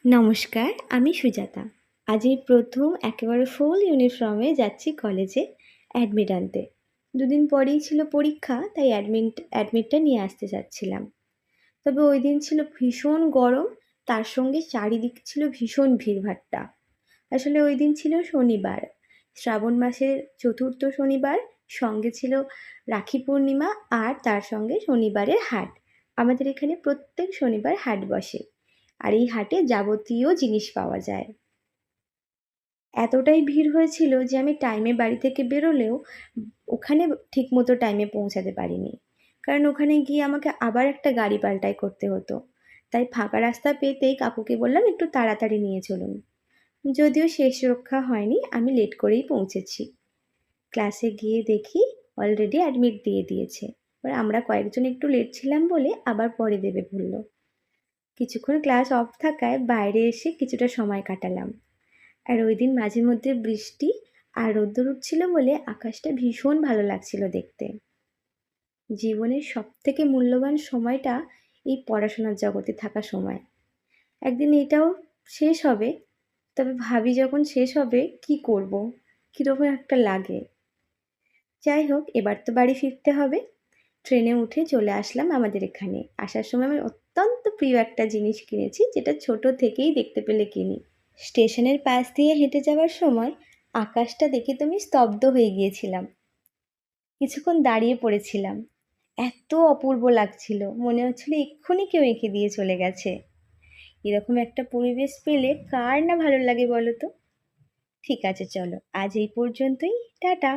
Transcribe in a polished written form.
নমস্কার, আমি সুজাতা। আজ এই প্রথম একেবারে ফুল ইউনিফর্মে যাচ্ছি কলেজে অ্যাডমিট আনতে। দুদিন পরেই ছিল পরীক্ষা, তাই অ্যাডমিটটা নিয়ে আসতে যাচ্ছিলাম। তবে ওই দিন ছিল ভীষণ গরম, তার সঙ্গে চারিদিক ছিল ভীষণ ভিড়ভাট্টা। আসলে ওই দিন ছিল শনিবার, শ্রাবণ মাসের চতুর্থ শনিবার, সঙ্গে ছিল রাখি পূর্ণিমা আর তার সঙ্গে শনিবারের হাট। আমাদের এখানে প্রত্যেক শনিবার হাট বসে, আর এই হাটে যাবতীয় জিনিস পাওয়া যায়। এতটাই ভিড় হয়েছিল যে আমি টাইমে বাড়ি থেকে বেরোলেও ওখানে ঠিকমতো টাইমে পৌঁছাতে পারিনি, কারণ ওখানে গিয়ে আমাকে আবার একটা গাড়ি পাল্টাই করতে হতো। তাই ফাঁকা রাস্তা পেতেই কাকুকে বললাম একটু তাড়াতাড়ি নিয়ে চলুন। যদিও শেষ রক্ষা হয়নি, আমি লেট করেই পৌঁছেছি। ক্লাসে গিয়ে দেখি অলরেডি অ্যাডমিট দিয়ে দিয়েছে। এবার আমরা কয়েকজন একটু লেট ছিলাম বলে আবার পরে দেবে বলল। কিছুক্ষণ ক্লাস অফ থাকায় বাইরে এসে কিছুটা সময় কাটালাম। আর ওই দিন মাঝে মধ্যে বৃষ্টি আর রোদ্দুর উঠছিল বলে আকাশটা ভীষণ ভালো লাগছিল দেখতে। জীবনের সবথেকে মূল্যবান সময়টা এই পড়াশোনার জগতে থাকা সময়। একদিন এটাও শেষ হবে, তবে ভাবি যখন শেষ হবে কি করব, কীরকম একটা লাগে। যাই হোক, এবার তো বাড়ি ফিরতে হবে। ট্রেনে উঠে চলে আসলাম আমাদের এখানে। আসার সময় আমি অত্যন্ত প্রিয় একটা জিনিস কিনেছি, যেটা ছোট থেকেই দেখতে পেলে কিনি। স্টেশনের পাশ দিয়ে হেঁটে যাওয়ার সময় আকাশটা দেখে তো আমি স্তব্ধ হয়ে গিয়েছিলাম। কিছুক্ষণ দাঁড়িয়ে পড়েছিলাম। এত অপূর্ব লাগছিল, মনে হচ্ছিল এক্ষুনি কেউ এঁকে দিয়ে চলে গেছে। এরকম একটা পরিবেশ পেলে কার না ভালো লাগে বলো তো। ঠিক আছে, চলো আজ এই পর্যন্তই। টাটা।